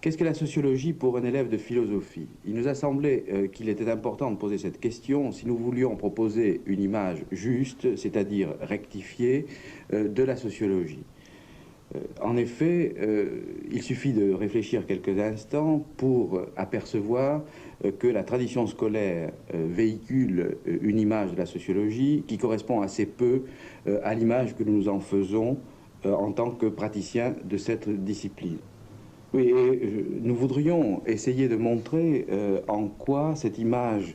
Qu'est-ce que la sociologie pour un élève de philosophie? Il nous a semblé qu'il était important de poser cette question si nous voulions proposer une image juste, c'est-à-dire rectifiée, de la sociologie. En effet, il suffit de réfléchir quelques instants pour apercevoir que la tradition scolaire véhicule une image de la sociologie qui correspond assez peu à l'image que nous nous en faisons en tant que praticiens de cette discipline. Oui, et nous voudrions essayer de montrer en quoi cette image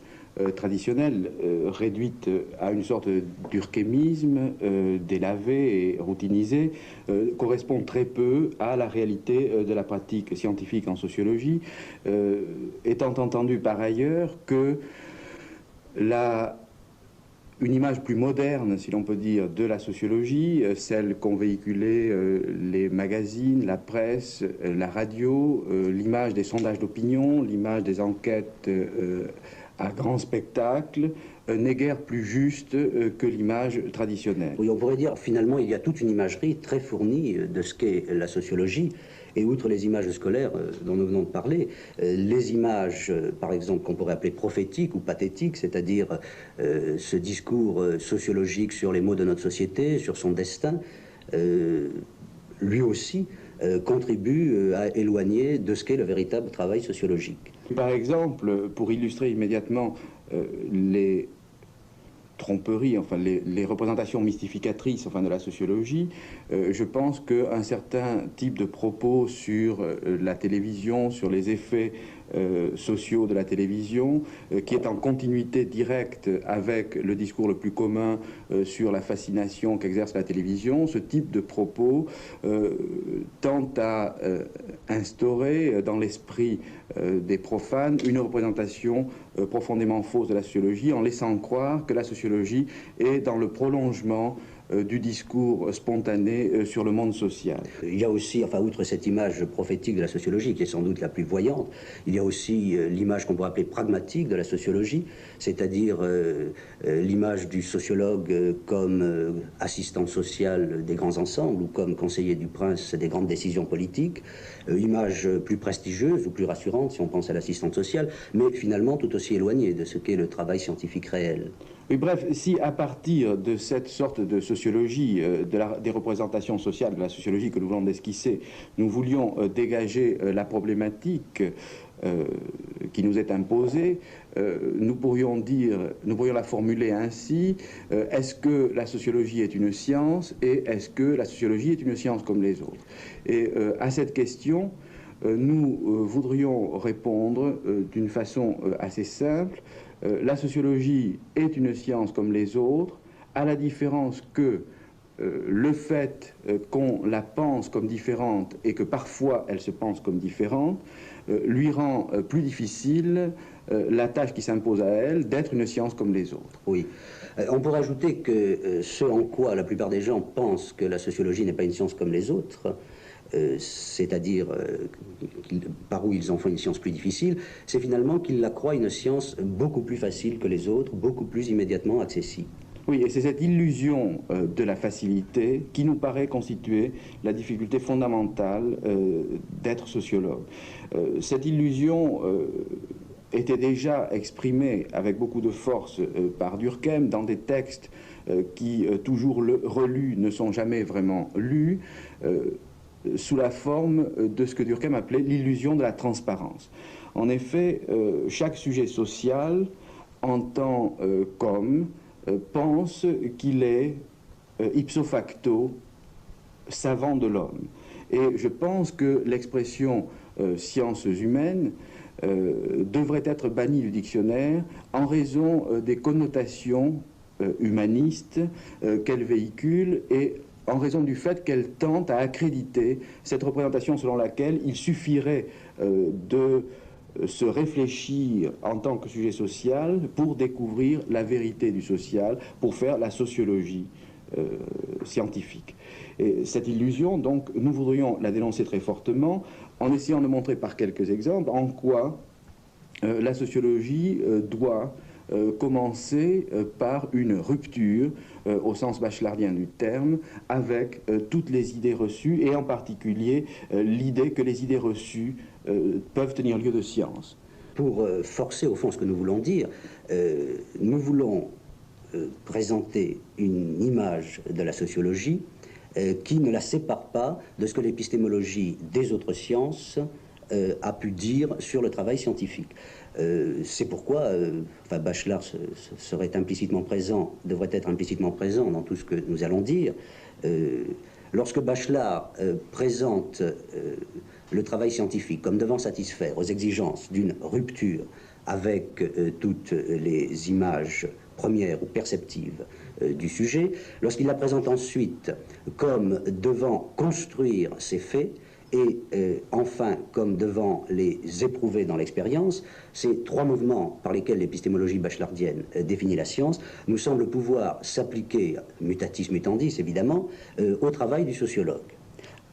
traditionnelle, réduite à une sorte d'urkémisme, délavé et routinisé, correspond très peu à la réalité de la pratique scientifique en sociologie, étant entendu par ailleurs que une image plus moderne, si l'on peut dire, de la sociologie, celle qu'ont véhiculée les magazines, la presse, la radio, l'image des sondages d'opinion, l'image des enquêtes à grand spectacle, n'est guère plus juste que l'image traditionnelle. Oui, on pourrait dire, finalement, il y a toute une imagerie très fournie de ce qu'est la sociologie. Et outre les images scolaires dont nous venons de parler, les images, par exemple, qu'on pourrait appeler prophétiques ou pathétiques, c'est-à-dire ce discours sociologique sur les maux de notre société, sur son destin, lui aussi contribue à éloigner de ce qu'est le véritable travail sociologique. Par exemple, pour illustrer immédiatement les tromperies, enfin les représentations mystificatrices enfin, de la sociologie, je pense qu'un certain type de propos sur la télévision, sur les effets sociaux de la télévision, qui est en continuité directe avec le discours le plus commun sur la fascination qu'exerce la télévision, ce type de propos tend à instaurer dans l'esprit des profanes une représentation profondément fausse de la sociologie, en laissant croire que la sociologie est dans le prolongement du discours spontané sur le monde social. Il y a aussi, enfin, outre cette image prophétique de la sociologie, qui est sans doute la plus voyante, il y a aussi l'image qu'on pourrait appeler pragmatique de la sociologie, c'est-à-dire l'image du sociologue comme assistant social des grands ensembles ou comme conseiller du prince des grandes décisions politiques, image plus prestigieuse ou plus rassurante si on pense à l'assistante sociale, mais finalement tout aussi éloignée de ce qu'est le travail scientifique réel. Oui, bref, si à partir de cette sorte de sociologie, des représentations sociales de la sociologie que nous voulons d'esquisser, nous voulions dégager la problématique qui nous est imposée, nous pourrions la formuler ainsi, est-ce que la sociologie est une science et est-ce que la sociologie est une science comme les autres? Et à cette question, nous voudrions répondre d'une façon assez simple. La sociologie est une science comme les autres, à la différence que le fait qu'on la pense comme différente et que parfois elle se pense comme différente lui rend plus difficile la tâche qui s'impose à elle d'être une science comme les autres. Oui. On pourrait ajouter que ce en quoi la plupart des gens pensent que la sociologie n'est pas une science comme les autres, c'est-à-dire par où ils en font une science plus difficile, c'est finalement qu'ils la croient une science beaucoup plus facile que les autres, beaucoup plus immédiatement accessible. Oui, et c'est cette illusion de la facilité qui nous paraît constituer la difficulté fondamentale d'être sociologue. Cette illusion était déjà exprimée avec beaucoup de force par Durkheim dans des textes qui, toujours relus, ne sont jamais vraiment lus, sous la forme de ce que Durkheim appelait l'illusion de la transparence. En effet, chaque sujet social entend pense qu'il est ipso facto savant de l'homme. Et je pense que l'expression sciences humaines devrait être bannie du dictionnaire en raison des connotations humanistes qu'elle véhicule et en raison du fait qu'elle tente à accréditer cette représentation selon laquelle il suffirait de se réfléchir en tant que sujet social pour découvrir la vérité du social, pour faire la sociologie scientifique. Et cette illusion, donc, nous voudrions la dénoncer très fortement en essayant de montrer par quelques exemples en quoi la sociologie doit commencer par une rupture, au sens bachelardien du terme, avec toutes les idées reçues, et en particulier l'idée que les idées reçues peuvent tenir lieu de science. Pour forcer au fond ce que nous voulons dire, nous voulons présenter une image de la sociologie qui ne la sépare pas de ce que l'épistémologie des autres sciences a pu dire sur le travail scientifique. C'est pourquoi Bachelard serait implicitement présent, devrait être implicitement présent dans tout ce que nous allons dire. Lorsque Bachelard présente le travail scientifique comme devant satisfaire aux exigences d'une rupture avec toutes les images premières ou perceptives du sujet, lorsqu'il la présente ensuite comme devant construire ses faits, et enfin comme devant les éprouver dans l'expérience, ces trois mouvements par lesquels l'épistémologie bachelardienne définit la science nous semblent pouvoir s'appliquer, mutatis mutandis évidemment, au travail du sociologue.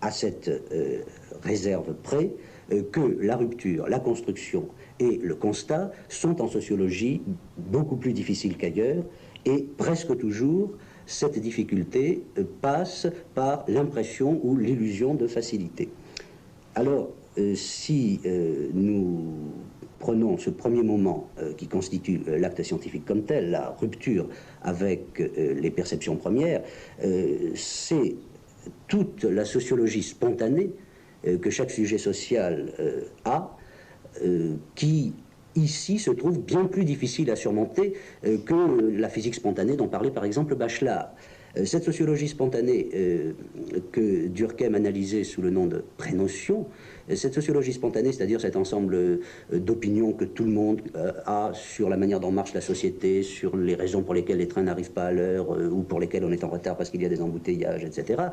À cette réserve près que la rupture, la construction et le constat sont en sociologie beaucoup plus difficiles qu'ailleurs, et presque toujours cette difficulté passe par l'impression ou l'illusion de facilité. Alors, si nous prenons ce premier moment qui constitue l'acte scientifique comme tel, la rupture avec les perceptions premières, c'est toute la sociologie spontanée que chaque sujet social a, qui ici se trouve bien plus difficile à surmonter que la physique spontanée dont parlait par exemple Bachelard. Cette sociologie spontanée que Durkheim analysait sous le nom de prénotion, cette sociologie spontanée, c'est-à-dire cet ensemble d'opinions que tout le monde a sur la manière dont marche la société, sur les raisons pour lesquelles les trains n'arrivent pas à l'heure ou pour lesquelles on est en retard parce qu'il y a des embouteillages, etc.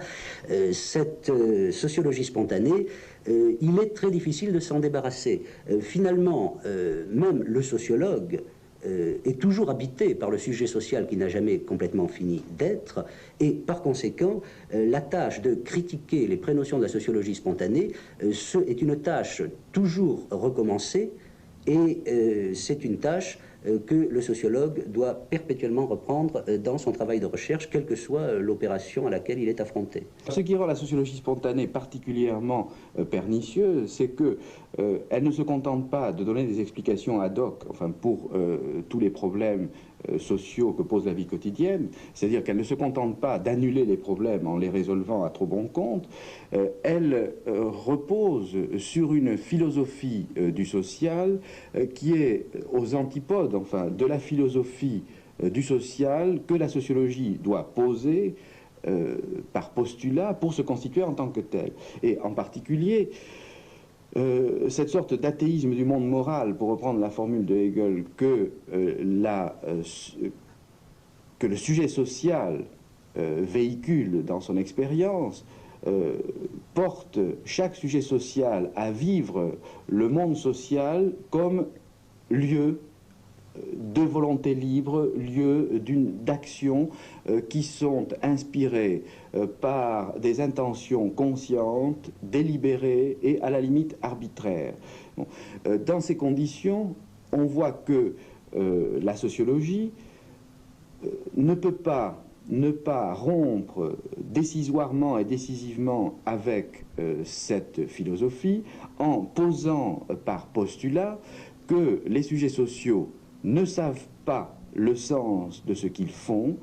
Cette sociologie spontanée, il est très difficile de s'en débarrasser. Finalement, même le sociologue est toujours habité par le sujet social qui n'a jamais complètement fini d'être, et par conséquent, la tâche de critiquer les prénotions de la sociologie spontanée est une tâche toujours recommencée, et c'est une tâche que le sociologue doit perpétuellement reprendre dans son travail de recherche, quelle que soit l'opération à laquelle il est affronté. Ce qui rend la sociologie spontanée particulièrement pernicieuse, c'est que elle ne se contente pas de donner des explications ad hoc, enfin pour tous les problèmes sociaux que pose la vie quotidienne, c'est-à-dire qu'elle ne se contente pas d'annuler les problèmes en les résolvant à trop bon compte, elle repose sur une philosophie du social qui est aux antipodes, enfin, de la philosophie du social que la sociologie doit poser par postulat pour se constituer en tant que tel. Et en particulier, cette sorte d'athéisme du monde moral, pour reprendre la formule de Hegel, que le sujet social véhicule dans son expérience, porte chaque sujet social à vivre le monde social comme lieu de volonté libre, lieu d'actions qui sont inspirées par des intentions conscientes, délibérées et à la limite arbitraires. Bon. Dans ces conditions, on voit que la sociologie ne peut pas ne pas rompre décisoirement et décisivement avec cette philosophie en posant par postulat que les sujets sociaux ne savent pas le sens de ce qu'ils font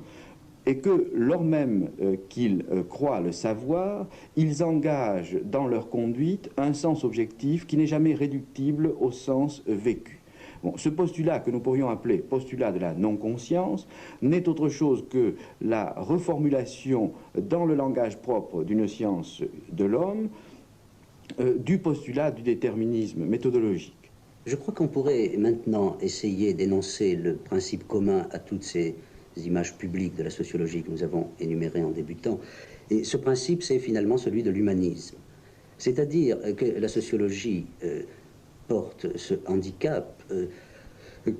et que, lors même qu'ils croient le savoir, ils engagent dans leur conduite un sens objectif qui n'est jamais réductible au sens vécu. Bon, ce postulat que nous pourrions appeler postulat de la non-conscience n'est autre chose que la reformulation dans le langage propre d'une science de l'homme du postulat du déterminisme méthodologique. Je crois qu'on pourrait maintenant essayer d'énoncer le principe commun à toutes ces images publiques de la sociologie que nous avons énumérées en débutant. Et ce principe, c'est finalement celui de l'humanisme. C'est-à-dire que la sociologie porte ce handicap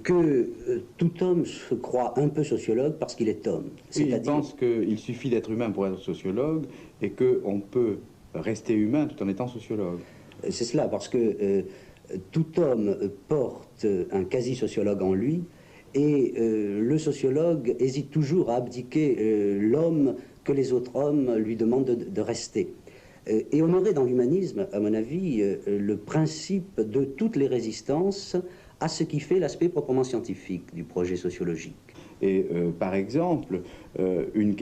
que tout homme se croit un peu sociologue parce qu'il est homme. Il pense qu'il suffit d'être humain pour être sociologue et qu'on peut rester humain tout en étant sociologue. C'est cela, parce que tout homme porte un quasi-sociologue en lui, et le sociologue hésite toujours à abdiquer l'homme que les autres hommes lui demandent de rester. Et on aurait dans l'humanisme, à mon avis, le principe de toutes les résistances à ce qui fait l'aspect proprement scientifique du projet sociologique. Et par exemple, une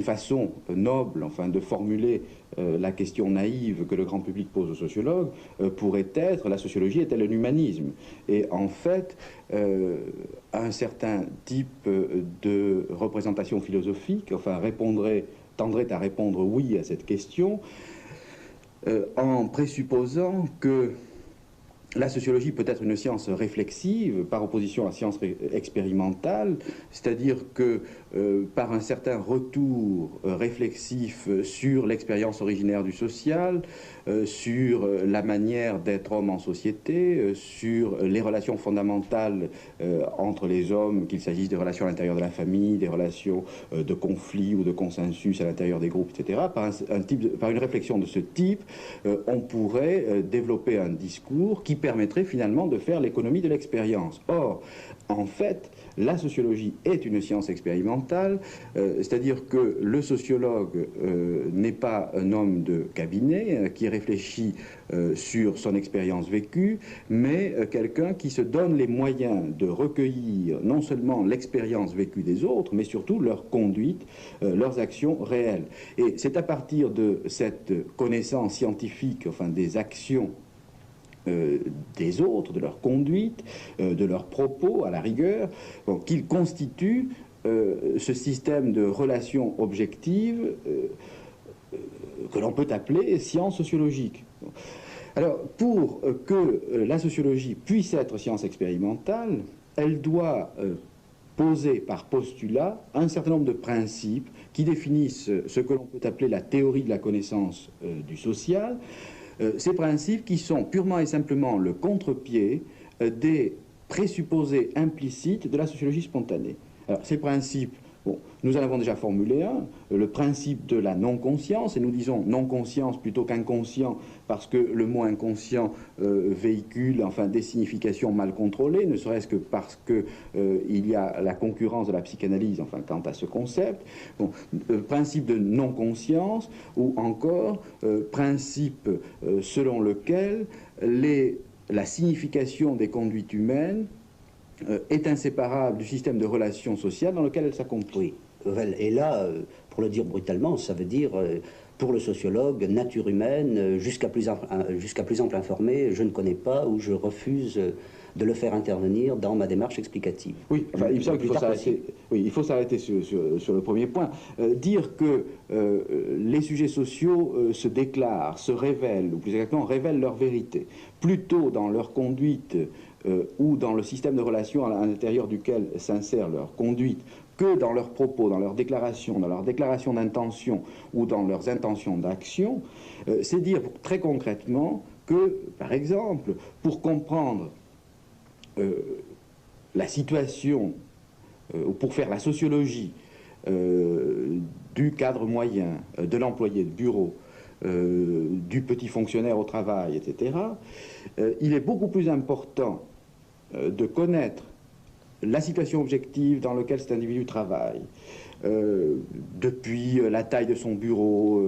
façon noble, enfin, de formuler la question naïve que le grand public pose aux sociologues pourrait être: la sociologie est-elle un humanisme? Et en fait, un certain type de représentation philosophique, enfin, tendrait à répondre oui à cette question, en présupposant que la sociologie peut être une science réflexive par opposition à la science expérimentale, c'est-à-dire que par un certain retour réflexif sur l'expérience originaire du social, sur la manière d'être homme en société, sur les relations par entre les hommes, qu'il s'agisse des relations à l'intérieur de la famille, des relations de conflit ou de consensus à l'intérieur des groupes, etc. Par une réflexion de ce type, on pourrait développer un discours qui permettrait finalement de faire l'économie de l'expérience. Or, en fait, la sociologie est une science expérimentale, c'est-à-dire que le sociologue n'est pas un homme de cabinet qui réfléchit sur son expérience vécue, mais quelqu'un qui se donne les moyens de recueillir non seulement l'expérience vécue des autres, mais surtout leur conduite, leurs actions réelles. Et c'est à partir de cette connaissance scientifique, enfin des actions des autres, de leur conduite, de leurs propos, à la rigueur, qu'ils constituent ce système de relations objectives que l'on peut appeler science sociologique. Alors, pour que la sociologie puisse être science expérimentale, elle doit poser par postulat un certain nombre de principes qui définissent ce que l'on peut appeler la théorie de la connaissance du social. Ces principes qui sont purement et simplement le contre-pied des présupposés implicites de la sociologie spontanée. Alors, ces principes, bon, nous en avons déjà formulé un, le principe de la non-conscience, et nous disons non-conscience plutôt qu'inconscient, parce que le mot inconscient véhicule enfin des significations mal contrôlées, ne serait-ce que parce que il y a la concurrence de la psychanalyse, enfin, quant à ce concept. Bon, principe de non-conscience, ou encore principe selon lequel la signification des conduites humaines est inséparable du système de relations sociales dans lequel elle s'accomplit. Oui. Et là, pour le dire brutalement, ça veut dire, pour le sociologue, nature humaine, jusqu'à plus ample informé, je ne connais pas ou je refuse de le faire intervenir dans ma démarche explicative. Oui, enfin, il me semble qu'il faut s'arrêter. Oui, il faut s'arrêter sur le premier point. Dire que les sujets sociaux se déclarent, se révèlent, ou plus exactement révèlent leur vérité, plutôt dans leur conduite ou dans le système de relations à l'intérieur duquel s'insère leur conduite, que dans leurs propos, dans leurs déclarations d'intention ou dans leurs intentions d'action, c'est dire très concrètement que, par exemple, pour comprendre la situation, ou pour faire la sociologie du cadre moyen, de l'employé de bureau, du petit fonctionnaire au travail, etc., il est beaucoup plus important de connaître la situation objective dans laquelle cet individu travaille, depuis la taille de son bureau,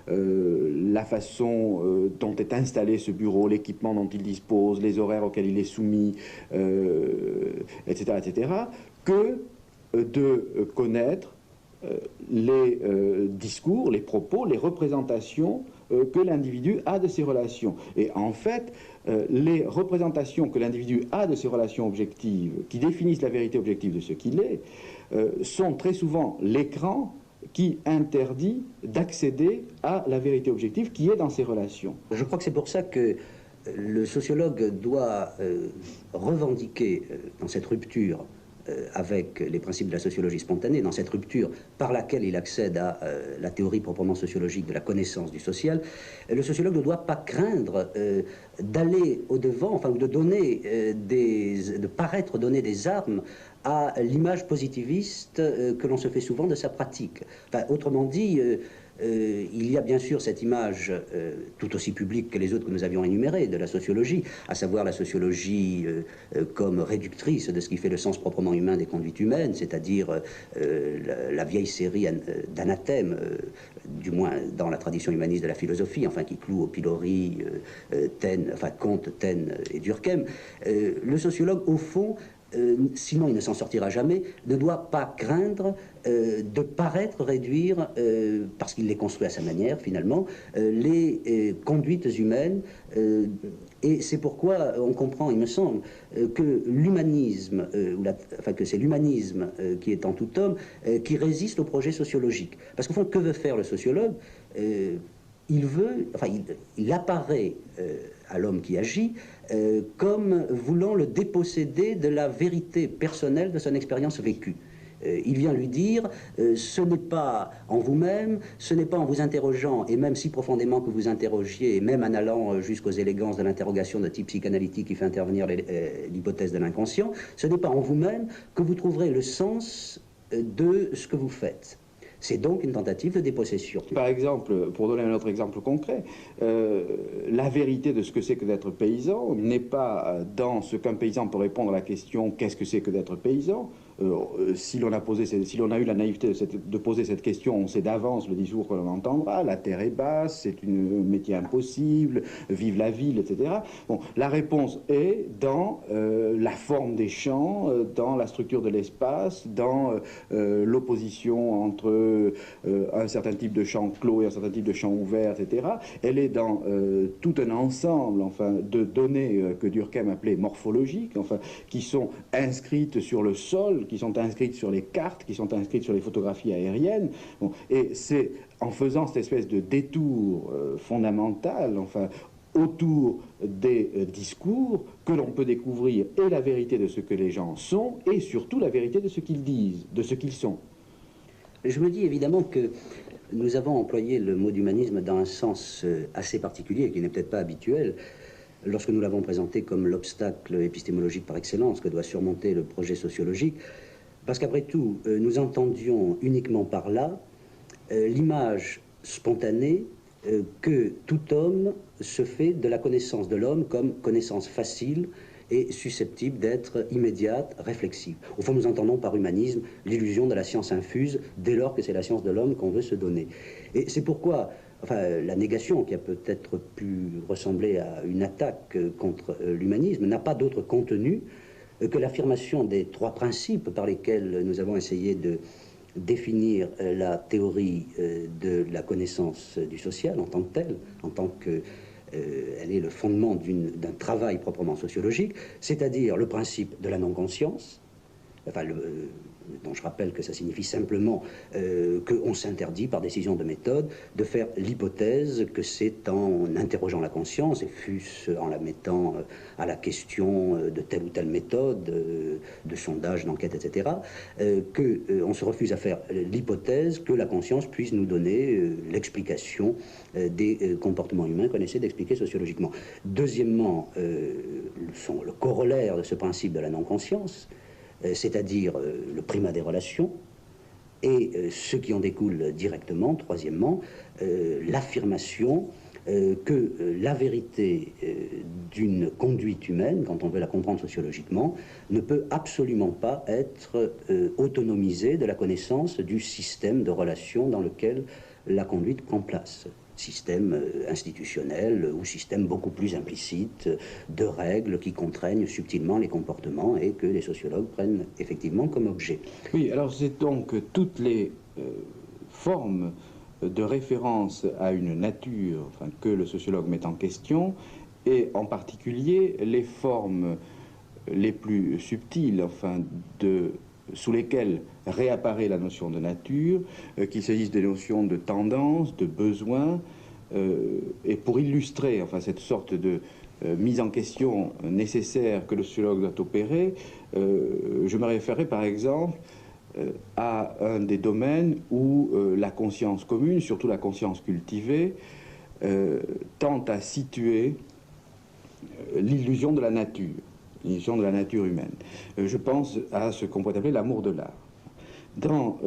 la façon dont est installé ce bureau, l'équipement dont il dispose, les horaires auxquels il est soumis, etc., etc., que de connaître les discours, les propos, les représentations que l'individu a de ses relations. Et en fait, les représentations que l'individu a de ses relations objectives, qui définissent la vérité objective de ce qu'il est, sont très souvent l'écran qui interdit d'accéder à la vérité objective qui est dans ses relations. Je crois que c'est pour ça que le sociologue doit revendiquer dans cette rupture avec les principes de la sociologie spontanée, dans cette rupture par laquelle il accède à la théorie proprement sociologique de la connaissance du social, le sociologue ne doit pas craindre d'aller au-devant, enfin, ou de donner de paraître donner des armes à l'image positiviste que l'on se fait souvent de sa pratique. Enfin, autrement dit, il y a bien sûr cette image tout aussi publique que les autres que nous avions énumérées de la sociologie, à savoir la sociologie comme réductrice de ce qui fait le sens proprement humain des conduites humaines, c'est-à-dire la vieille série d'anathèmes, du moins dans la tradition humaniste de la philosophie, enfin qui cloue au pilori Comte, Taine et Durkheim. Le sociologue, au fond, sinon il ne s'en sortira jamais, ne doit pas craindre de paraître réduire, parce qu'il les construit à sa manière finalement, les conduites humaines, et c'est pourquoi on comprend, il me semble, que l'humanisme, que c'est l'humanisme qui est en tout homme, qui résiste au projet sociologique. Parce qu'au fond, que veut faire le sociologue? Il apparaît à l'homme qui agit comme voulant le déposséder de la vérité personnelle de son expérience vécue. Il vient lui dire, ce n'est pas en vous-même, ce n'est pas en vous interrogeant, et même si profondément que vous interrogiez, et même en allant jusqu'aux élégances de l'interrogation de type psychanalytique qui fait intervenir l'hypothèse de l'inconscient, ce n'est pas en vous-même que vous trouverez le sens de ce que vous faites. C'est donc une tentative de dépossession. Par exemple, pour donner un autre exemple concret, la vérité de ce que c'est que d'être paysan n'est pas dans ce qu'un paysan peut répondre à la question « qu'est-ce que c'est que d'être paysan ?» Si l'on a eu la naïveté de poser cette question, on sait d'avance le discours que l'on entendra, la terre est basse, c'est un métier impossible, vive la ville, etc. Bon, la réponse est dans la forme des champs, dans la structure de l'espace, dans l'opposition entre un certain type de champ clos et un certain type de champ ouvert, etc. Elle est dans tout un ensemble, enfin, de données que Durkheim appelait morphologiques, enfin, qui sont inscrites sur le sol, qui sont inscrites sur les cartes, qui sont inscrites sur les photographies aériennes. Bon, et c'est en faisant cette espèce de détour fondamental, enfin, autour des discours, que l'on peut découvrir et la vérité de ce que les gens sont, et surtout la vérité de ce qu'ils disent, de ce qu'ils sont. Je me dis évidemment que nous avons employé le mot d'humanisme dans un sens assez particulier, qui n'est peut-être pas habituel, lorsque nous l'avons présenté comme l'obstacle épistémologique par excellence que doit surmonter le projet sociologique, parce qu'après tout, nous entendions uniquement par là l'image spontanée que tout homme se fait de la connaissance de l'homme comme connaissance facile et susceptible d'être immédiate, réflexive. Au fond, nous entendons par humanisme l'illusion de la science infuse, dès lors que c'est la science de l'homme qu'on veut se donner. Et c'est pourquoi la négation, qui a peut-être pu ressembler à une attaque contre l'humanisme, n'a pas d'autre contenu que l'affirmation des trois principes par lesquels nous avons essayé de définir la théorie de la connaissance du social en tant que telle, en tant que elle est le fondement d'un travail proprement sociologique, c'est-à-dire le principe de la non-conscience, dont je rappelle que ça signifie simplement qu'on s'interdit par décision de méthode de faire l'hypothèse que c'est en interrogeant la conscience, et fût-ce en la mettant à la question de telle ou telle méthode, de sondage, d'enquête, etc., qu'on se refuse à faire l'hypothèse que la conscience puisse nous donner l'explication des comportements humains qu'on essaie d'expliquer sociologiquement. Deuxièmement, le corollaire de ce principe de la non-conscience, c'est-à-dire le primat des relations, et ce qui en découle directement, troisièmement, l'affirmation que la vérité d'une conduite humaine, quand on veut la comprendre sociologiquement, ne peut absolument pas être autonomisée de la connaissance du système de relations dans lequel la conduite prend place. Système institutionnel ou système beaucoup plus implicite de règles qui contraignent subtilement les comportements et que les sociologues prennent effectivement comme objet. Oui, alors c'est donc toutes les formes de référence à une nature, enfin, que le sociologue met en question, et en particulier les formes les plus subtiles, enfin, sous lesquelles réapparaît la notion de nature, qu'il s'agisse des notions de tendance, de besoin, et pour illustrer, enfin, cette sorte de mise en question nécessaire que le sociologue doit opérer, je me référerai par exemple à un des domaines où la conscience commune, surtout la conscience cultivée, tente à situer l'illusion de la nature, l'illusion de la nature humaine. Je pense à ce qu'on pourrait appeler l'amour de l'art. Dans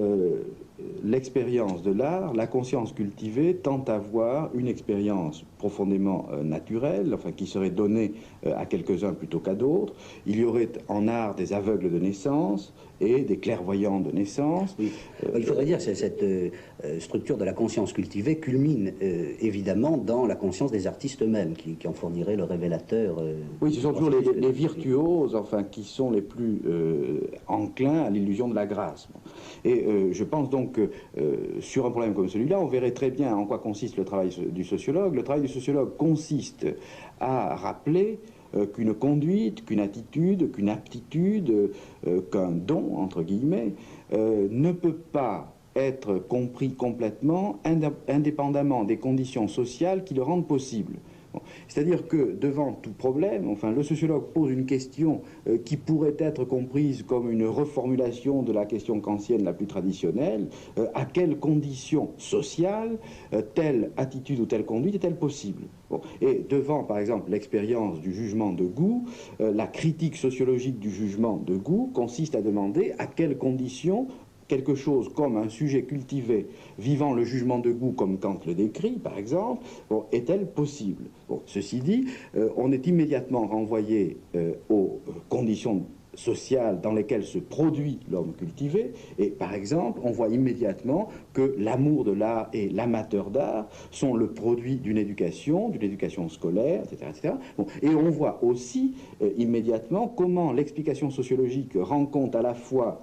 l'expérience de l'art, la conscience cultivée tente à voir une expérience profondément naturelle, enfin qui serait donnée à quelques-uns plutôt qu'à d'autres. Il y aurait en art des aveugles de naissance et des clairvoyants de naissance. Oui. Il faudrait dire que cette structure de la conscience cultivée culmine évidemment dans la conscience des artistes eux-mêmes, qui en fourniraient le révélateur. Oui, ce sont toujours les virtuoses, enfin, qui sont les plus enclins à l'illusion de la grâce. Et je pense donc que sur un problème comme celui-là, on verrait très bien en quoi consiste le travail du sociologue. Le travail du sociologue consiste à rappeler qu'une conduite, qu'une attitude, qu'une aptitude, qu'un don, entre guillemets, ne peut pas être compris complètement indépendamment des conditions sociales qui le rendent possible. Bon. C'est-à-dire que devant tout problème, enfin, le sociologue pose une question qui pourrait être comprise comme une reformulation de la question kantienne la plus traditionnelle. À quelles conditions sociales telle attitude ou telle conduite est-elle possible? Bon. Et devant, par exemple, l'expérience du jugement de goût, la critique sociologique du jugement de goût consiste à demander à quelles conditions quelque chose comme un sujet cultivé vivant le jugement de goût comme Kant le décrit, par exemple, bon, est-elle possible? Bon, ceci dit, on est immédiatement renvoyé aux conditions sociales dans lesquelles se produit l'homme cultivé, et par exemple, on voit immédiatement que l'amour de l'art et l'amateur d'art sont le produit d'une éducation scolaire, etc. etc. Bon, et on voit aussi immédiatement comment l'explication sociologique rend compte à la fois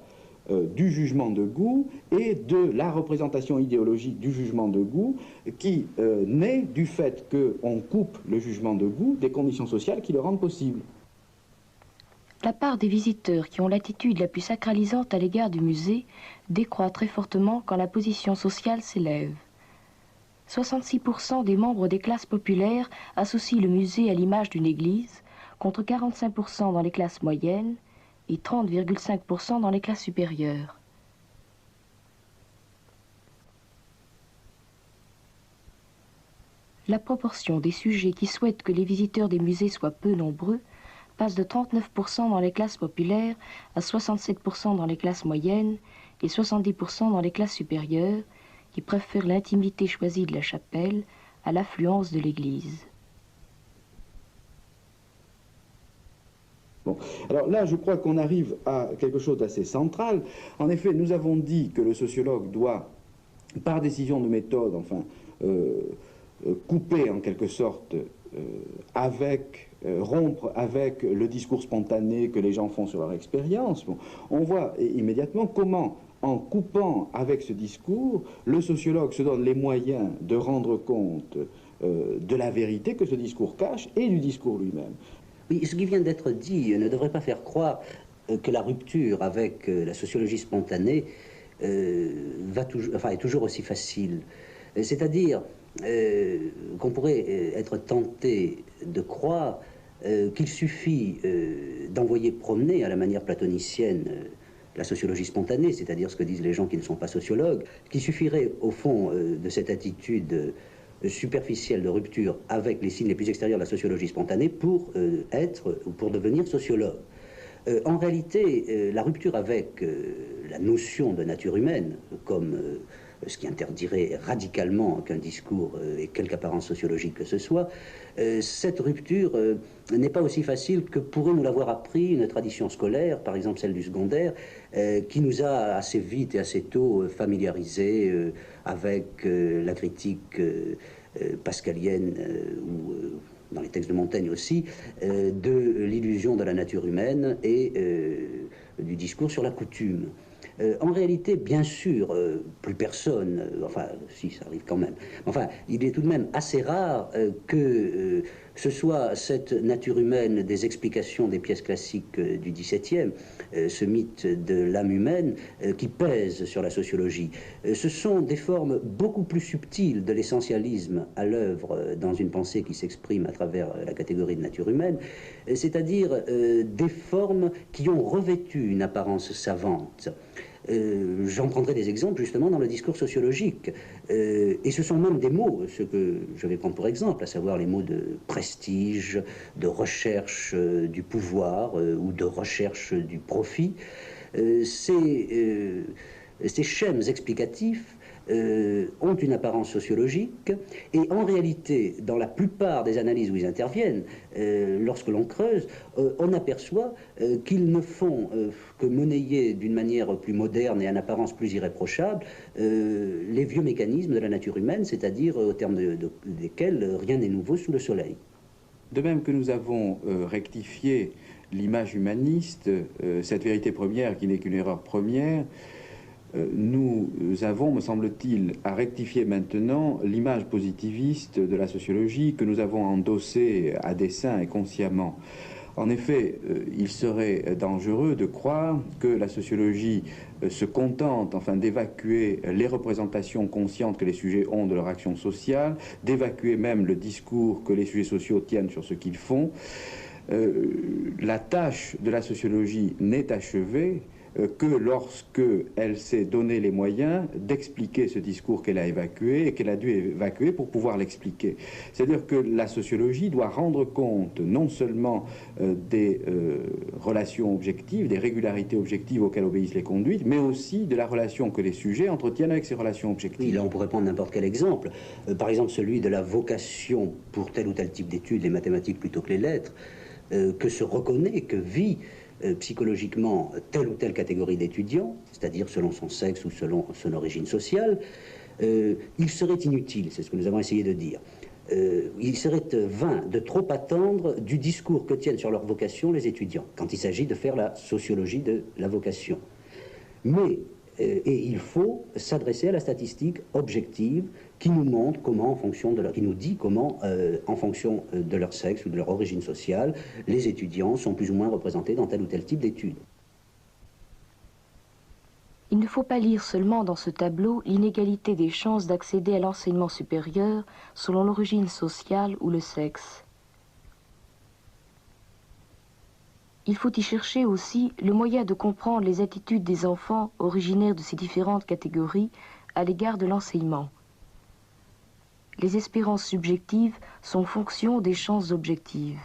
du jugement de goût et de la représentation idéologique du jugement de goût qui naît du fait qu'on coupe le jugement de goût des conditions sociales qui le rendent possible. La part des visiteurs qui ont l'attitude la plus sacralisante à l'égard du musée décroît très fortement quand la position sociale s'élève. 66% des membres des classes populaires associent le musée à l'image d'une église, contre 45% dans les classes moyennes et 30,5% dans les classes supérieures. La proportion des sujets qui souhaitent que les visiteurs des musées soient peu nombreux passe de 39% dans les classes populaires à 67% dans les classes moyennes et 70% dans les classes supérieures, qui préfèrent l'intimité choisie de la chapelle à l'affluence de l'église. Bon. Alors là, je crois qu'on arrive à quelque chose d'assez central. En effet, nous avons dit que le sociologue doit, par décision de méthode, enfin, couper en quelque sorte rompre avec le discours spontané que les gens font sur leur expérience. Bon. On voit immédiatement comment, en coupant avec ce discours, le sociologue se donne les moyens de rendre compte de la vérité que ce discours cache et du discours lui-même. Oui, ce qui vient d'être dit ne devrait pas faire croire que la rupture avec la sociologie spontanée est toujours aussi facile. C'est-à-dire qu'on pourrait être tenté de croire qu'il suffit d'envoyer promener à la manière platonicienne la sociologie spontanée, c'est-à-dire ce que disent les gens qui ne sont pas sociologues, qu'il suffirait au fond de cette attitude superficielle de rupture avec les signes les plus extérieurs de la sociologie spontanée pour être ou pour devenir sociologue. En réalité, la rupture avec la notion de nature humaine, comme ce qui interdirait radicalement qu'un discours ait quelque apparence sociologique que ce soit, cette rupture n'est pas aussi facile que pourrait nous l'avoir appris une tradition scolaire, par exemple celle du secondaire, qui nous a assez vite et assez tôt familiarisés avec la critique pascalienne ou dans les textes de Montaigne aussi, de l'illusion de la nature humaine et du discours sur la coutume. En réalité, bien sûr, plus personne, enfin, si, ça arrive quand même, enfin, il est tout de même assez rare que ce soit cette nature humaine des explications des pièces classiques du XVIIe, ce mythe de l'âme humaine, qui pèse sur la sociologie. Ce sont des formes beaucoup plus subtiles de l'essentialisme à l'œuvre dans une pensée qui s'exprime à travers la catégorie de nature humaine, c'est-à-dire des formes qui ont revêtu une apparence savante. J'en prendrai des exemples justement dans le discours sociologique. Et ce sont même des mots, ce que je vais prendre pour exemple, à savoir les mots de prestige, de recherche du pouvoir ou de recherche du profit. Ces schèmes explicatifs ont une apparence sociologique et en réalité, dans la plupart des analyses où ils interviennent, lorsque l'on creuse, on aperçoit qu'ils ne font que monnayer d'une manière plus moderne et en apparence plus irréprochable les vieux mécanismes de la nature humaine, c'est-à-dire au terme desquels rien n'est nouveau sous le soleil. De même que nous avons rectifié l'image humaniste, cette vérité première qui n'est qu'une erreur première, nous avons, me semble-t-il, à rectifier maintenant l'image positiviste de la sociologie que nous avons endossée à dessein et consciemment. En effet, il serait dangereux de croire que la sociologie se contente, enfin, d'évacuer les représentations conscientes que les sujets ont de leur action sociale, d'évacuer même le discours que les sujets sociaux tiennent sur ce qu'ils font. La tâche de la sociologie n'est achevée que lorsque elle s'est donné les moyens d'expliquer ce discours qu'elle a évacué et qu'elle a dû évacuer pour pouvoir l'expliquer. C'est-à-dire que la sociologie doit rendre compte non seulement des relations objectives, des régularités objectives auxquelles obéissent les conduites, mais aussi de la relation que les sujets entretiennent avec ces relations objectives. Oui, là on pourrait prendre n'importe quel exemple. Par exemple celui de la vocation pour tel ou tel type d'études, les mathématiques plutôt que les lettres, que se reconnaît, que vit psychologiquement telle ou telle catégorie d'étudiants, c'est-à-dire selon son sexe ou selon son origine sociale, il serait inutile, c'est ce que nous avons essayé de dire, il serait vain de trop attendre du discours que tiennent sur leur vocation les étudiants, quand il s'agit de faire la sociologie de la vocation. Mais et il faut s'adresser à la statistique objective qui nous montre comment, en fonction de leur, qui nous dit comment, en fonction de leur sexe ou de leur origine sociale, les étudiants sont plus ou moins représentés dans tel ou tel type d'études. Il ne faut pas lire seulement dans ce tableau l'inégalité des chances d'accéder à l'enseignement supérieur selon l'origine sociale ou le sexe. Il faut y chercher aussi le moyen de comprendre les attitudes des enfants originaires de ces différentes catégories à l'égard de l'enseignement. Les espérances subjectives sont fonction des chances objectives.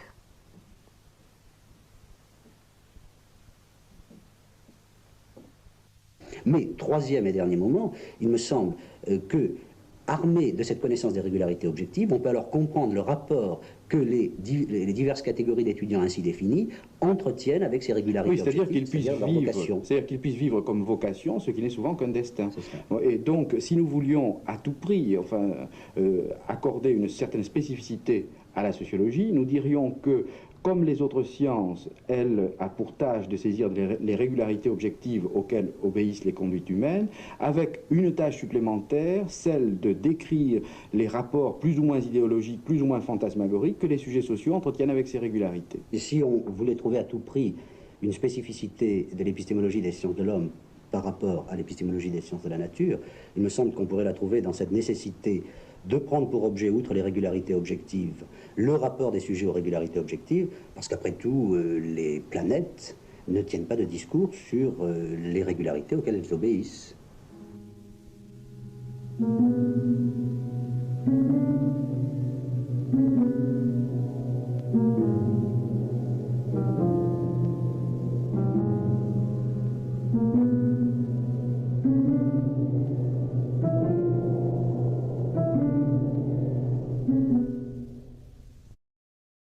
Mais, troisième et dernier moment, il me semble que, armé de cette connaissance des régularités objectives, on peut alors comprendre le rapport que les diverses catégories d'étudiants ainsi définies entretiennent avec ces régularités objectives. C'est-à-dire qu'ils puissent vivre comme vocation, ce qui n'est souvent qu'un destin. Et donc, si nous voulions à tout prix, enfin, accorder une certaine spécificité à la sociologie, nous dirions que, comme les autres sciences, elle a pour tâche de saisir les régularités objectives auxquelles obéissent les conduites humaines, avec une tâche supplémentaire, celle de décrire les rapports plus ou moins idéologiques, plus ou moins fantasmagoriques que les sujets sociaux entretiennent avec ces régularités. Et si on voulait trouver à tout prix une spécificité de l'épistémologie des sciences de l'homme par rapport à l'épistémologie des sciences de la nature, il me semble qu'on pourrait la trouver dans cette nécessité de prendre pour objet, outre les régularités objectives, le rapport des sujets aux régularités objectives, parce qu'après tout, les planètes ne tiennent pas de discours sur les régularités auxquelles elles obéissent.